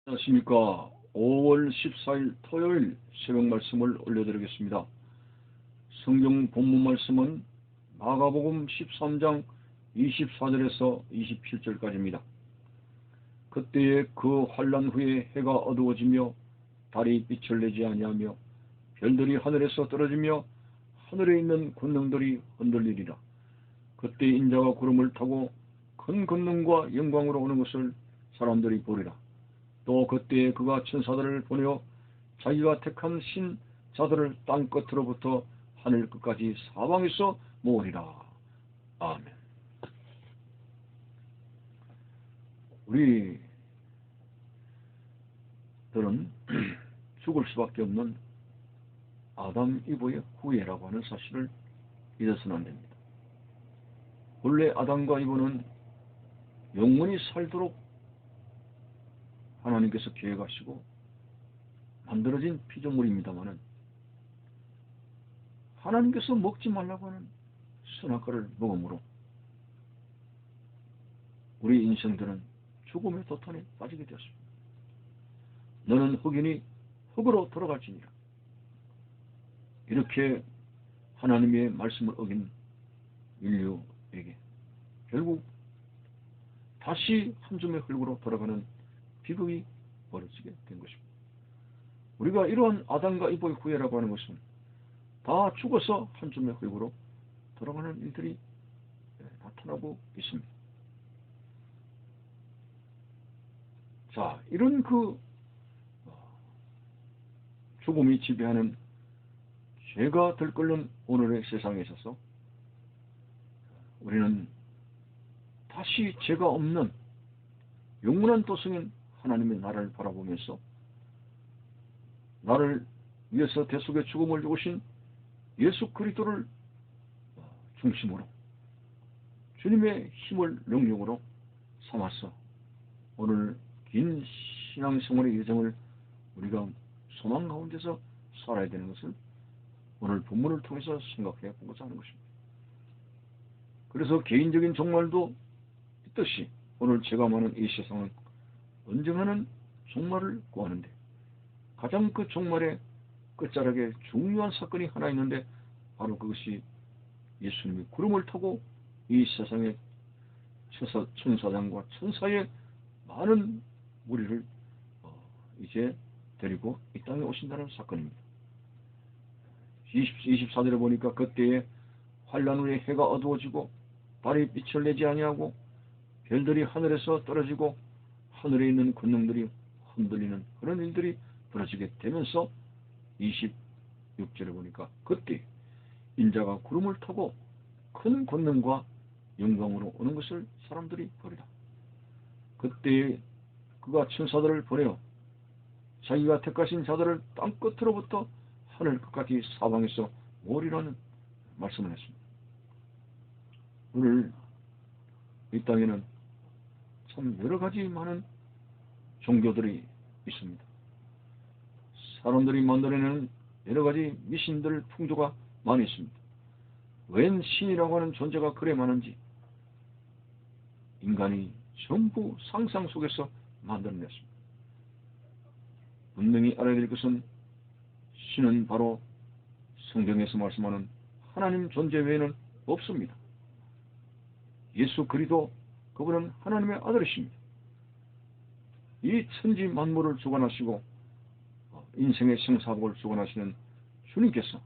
안녕하십니까. 5월 14일 토요일 새벽 말씀을 올려드리겠습니다. 성경 본문 말씀은 마가복음 13장 24절에서 27절까지입니다. 그때에 그 환란 후에 해가 어두워지며 달이 빛을 내지 아니하며 별들이 하늘에서 떨어지며 하늘에 있는 권능들이 흔들리리라. 그때 인자가 구름을 타고 큰 권능과 영광으로 오는 것을 사람들이 보리라. 또 그때에 그가 천사들을 보내어 자기가 택한 신자들을 땅 끝으로부터 하늘 끝까지 사방에서 모으리라. 아멘. 우리들은 죽을 수밖에 없는 아담 이브의 후예라고 하는 사실을 잊어서는 안 됩니다. 본래 아담과 이브는 영원히 살도록 하나님께서 계획하시고 만들어진 피조물입니다마는 하나님께서 먹지 말라고 하는 선악과를 먹음으로 우리 인생들은 죽음의 도탄에 빠지게 되었습니다. 너는 흑이니 흑으로 돌아갈지니라. 이렇게 하나님의 말씀을 어긴 인류에게 결국 다시 한 줌의 흙으로 돌아가는 비극이 벌어지게 된 것입니다. 우리가 이러한 아담과 이브의 후예라고 하는 것은 다 죽어서 한 줌의 흙으로 돌아가는 일들이 나타나고 있습니다. 자, 이런 죽음이 지배하는 죄가 들끓는 오늘의 세상에 있어서 우리는 다시 죄가 없는 영원한 도성인 하나님의 나라를 바라보면서 나를 위해서 대속의 죽음을 죽으신 예수 그리스도를 중심으로 주님의 힘을 능력으로 삼아서 오늘 긴 신앙생활의 여정을 우리가 소망 가운데서 살아야 되는 것을 오늘 본문을 통해서 생각해 보고자 하는 것입니다. 그래서 개인적인 종말도 있듯이 오늘 제가 말하는 이 세상은 언젠가는 종말을 구하는데 가장 그 종말의 끝자락에 중요한 사건이 하나 있는데 바로 그것이 예수님이 구름을 타고 이 세상의 천사장과 천사의 많은 무리를 이제 데리고 이 땅에 오신다는 사건입니다. 24절에 보니까 그때에 환란 후에 해가 어두워지고 달이 빛을 내지 아니하고 별들이 하늘에서 떨어지고 하늘에 있는 권능들이 흔들리는 그런 일들이 벌어지게 되면서 26절에 보니까 그때 인자가 구름을 타고 큰 권능과 영광으로 오는 것을 사람들이 보리라. 그때 그가 천사들을 보내어 자기가 택하신 자들을 땅 끝으로부터 하늘 끝까지 사방에서 모으리라는 말씀을 했습니다. 오늘 이 땅에는 참 여러 가지 많은 종교들이 있습니다. 사람들이 만들어내는 여러 가지 미신들 풍조가 많이 있습니다. 웬 신이라고 하는 존재가 그래 많은지 인간이 전부 상상 속에서 만들어냈습니다. 분명히 알아야 될 것은 신은 바로 성경에서 말씀하는 하나님 존재 외에는 없습니다. 예수 그리스도 그분은 하나님의 아들이십니다. 이 천지 만물을 주관하시고 인생의 생사복을 주관하시는 주님께서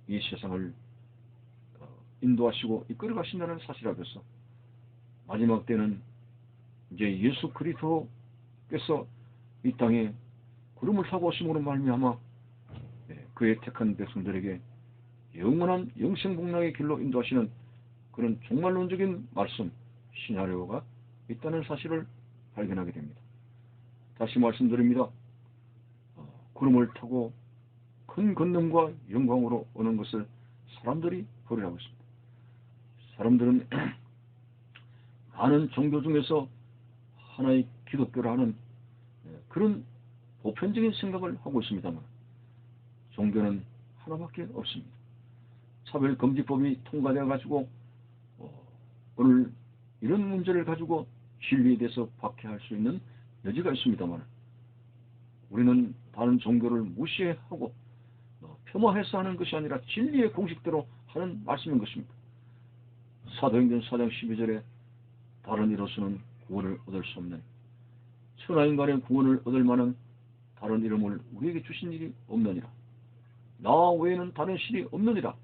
이 세상을 인도하시고 이끌어 가신다는 사실 앞에서 마지막 때는 이제 예수 그리스도께서 이 땅에 구름을 타고 오심으로 말미암아 그의 택한 백성들에게 영원한 영생복락의 길로 인도하시는 그런 종말론적인 말씀 시나리오가 있다는 사실을 발견하게 됩니다. 다시 말씀드립니다. 구름을 타고 큰 권능과 영광으로 오는 것을 사람들이 보리라고 했습니다. 사람들은 많은 종교 중에서 하나의 기독교를 하는 그런 보편적인 생각을 하고 있습니다만 종교는 하나밖에 없습니다. 차별금지법이 통과되어 가지고 오늘 이런 문제를 가지고 진리에 대해서 박해할 수 있는 여지가 있습니다만 우리는 다른 종교를 무시하고 폄하해서 하는 것이 아니라 진리의 공식대로 하는 말씀인 것입니다. 사도행전 4장 12절에 다른 이로서는 구원을 얻을 수 없는, 천하인간의 구원을 얻을 만한 다른 이름을 우리에게 주신 일이 없느니라. 나 외에는 다른 신이 없느니라.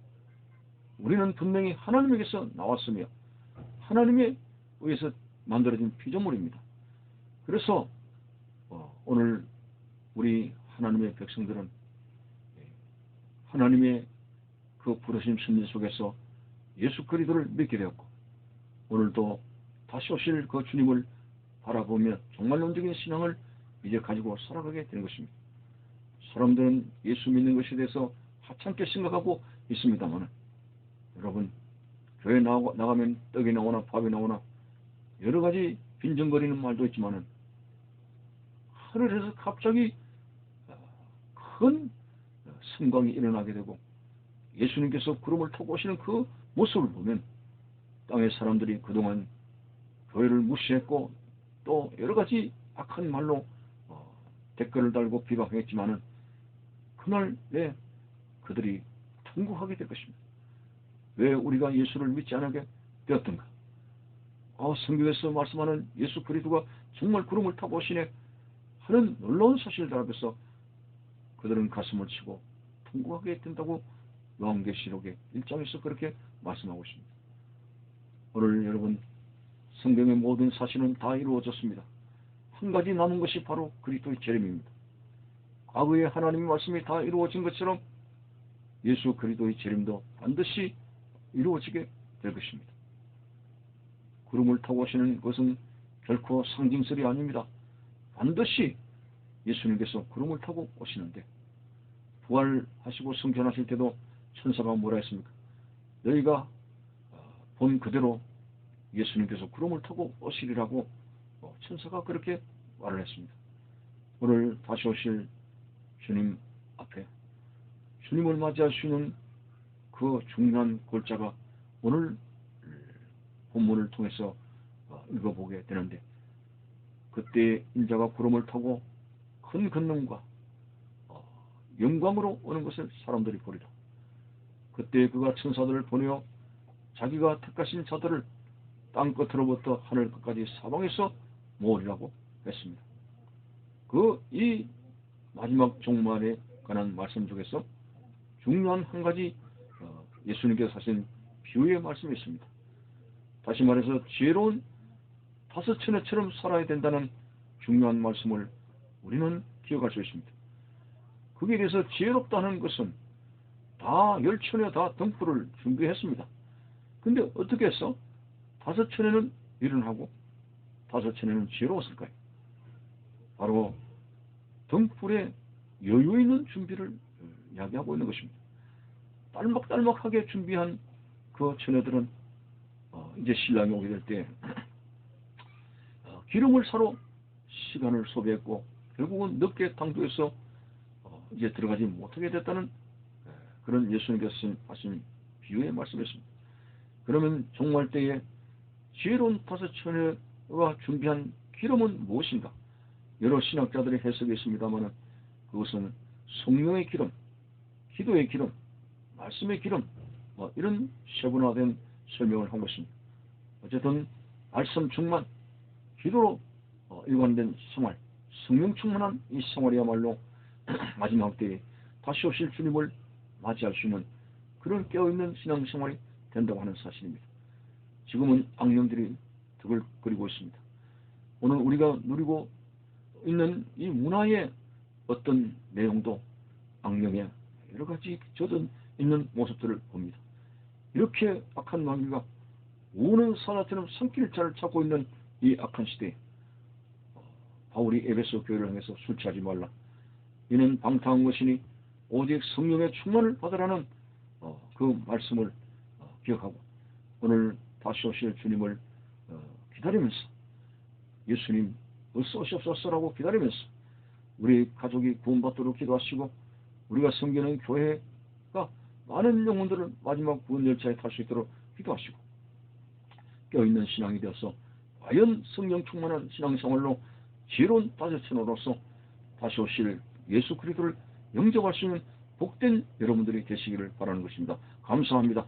우리는 분명히 하나님에게서 나왔으며 하나님에 의해서 만들어진 피조물입니다. 그래서 오늘 우리 하나님의 백성들은 하나님의 그 부르심 섭리 속에서 예수 그리스도를 믿게 되었고, 오늘도 다시 오실 그 주님을 바라보며 정말론적인 신앙을 이제 가지고 살아가게 되는 것입니다. 사람들은 예수 믿는 것에 대해서 하찮게 생각하고 있습니다만, 여러분, 교회 나가면 떡이 나오나 밥이 나오나 여러 가지 빈정거리는 말도 있지만은 하늘에서 갑자기 큰 성광이 일어나게 되고 예수님께서 구름을 타고 오시는 그 모습을 보면 땅의 사람들이 그동안 교회를 무시했고 또 여러 가지 악한 말로 댓글을 달고 비방했지만은 그날 왜 그들이 통곡하게 될 것입니다. 왜 우리가 예수를 믿지 않게 되었던가? 성경에서 말씀하는 예수 그리스도가 정말 구름을 타고 오시네 하는 놀라운 사실들 앞에서 그들은 가슴을 치고 통곡하게 된다고 요한계시록의 1장에서 그렇게 말씀하고 있습니다. 오늘 여러분, 성경의 모든 사실은 다 이루어졌습니다. 한 가지 남은 것이 바로 그리스도의 재림입니다. 과거에 하나님의 말씀이 다 이루어진 것처럼 예수 그리스도의 재림도 반드시 이루어지게 될 것입니다. 구름을 타고 오시는 것은 결코 상징설이 아닙니다. 반드시 예수님께서 구름을 타고 오시는데, 부활하시고 승천하실 때도 천사가 뭐라 했습니까? 너희가 본 그대로 예수님께서 구름을 타고 오시리라고 천사가 그렇게 말을 했습니다. 오늘 다시 오실 주님 앞에 주님을 맞이할 수 있는 그 중요한 골자가 오늘 본문을 통해서 읽어보게 되는데, 그때 인자가 구름을 타고 큰 권능과 영광으로 오는 것을 사람들이 보리라. 그때 그가 천사들을 보내어 자기가 택하신 자들을 땅 끝으로부터 하늘 끝까지 사방에서 모으리라고 했습니다. 이 마지막 종말에 관한 말씀 중에서 중요한 한 가지 예수님께서 하신 비유의 말씀이 있습니다. 다시 말해서 지혜로운 다섯 처녀처럼 살아야 된다는 중요한 말씀을 우리는 기억할 수 있습니다. 거기에 대해서 지혜롭다는 것은 다 10처녀 다 등불을 준비했습니다. 근데 어떻게 해서 5처녀는 미련하고 5처녀는 지혜로웠을까요? 바로 등불에 여유 있는 준비를 이야기하고 있는 것입니다. 딸막딸막하게 준비한 그 처녀들은 이제 신랑이 오게 될 때 기름을 사러 시간을 소비했고 결국은 늦게 당도해서 이제 들어가지 못하게 됐다는 그런 예수님께서 하신 비유의 말씀이었습니다. 그러면 종말 때에 지혜로운 5처녀가 준비한 기름은 무엇인가? 여러 신학자들의 해석이 있습니다만 그것은 성령의 기름, 기도의 기름, 말씀의 기름, 이런 세분화된 설명을 한 것입니다. 어쨌든 말씀 충만, 기도로 일관된 생활, 성령 충만한 이 생활이야말로 마지막 때에 다시 오실 주님을 맞이할 수 있는 그런 깨어있는 신앙생활이 된다고 하는 사실입니다. 지금은 악령들이 득을거리고 있습니다. 오늘 우리가 누리고 있는 이 문화의 어떤 내용도 악령의 여러 가지 젖은 있는 모습들을 봅니다. 이렇게 악한 마귀가 우는 사자처럼 손길자를 찾고 있는 이 악한 시대에 바울이 에베소 교회를 향해서 술 취하지 말라. 이는 방탕한 것이니 오직 성령의 충만을 받으라는 그 말씀을 기억하고 오늘 다시 오실 주님을 기다리면서 예수님 어서 오시옵소서라고 기다리면서 우리 가족이 구원받도록 기도하시고 우리가 섬기는 교회가 많은 영혼들을 마지막 구원 열차에 탈 수 있도록 기도하시고 깨어있는 신앙이 되어서 과연 성령 충만한 신앙생활로 지혜로운 따뜻천으로서 다시 오실 예수 그리스도를 영접할 수 있는 복된 여러분들이 되시기를 바라는 것입니다. 감사합니다.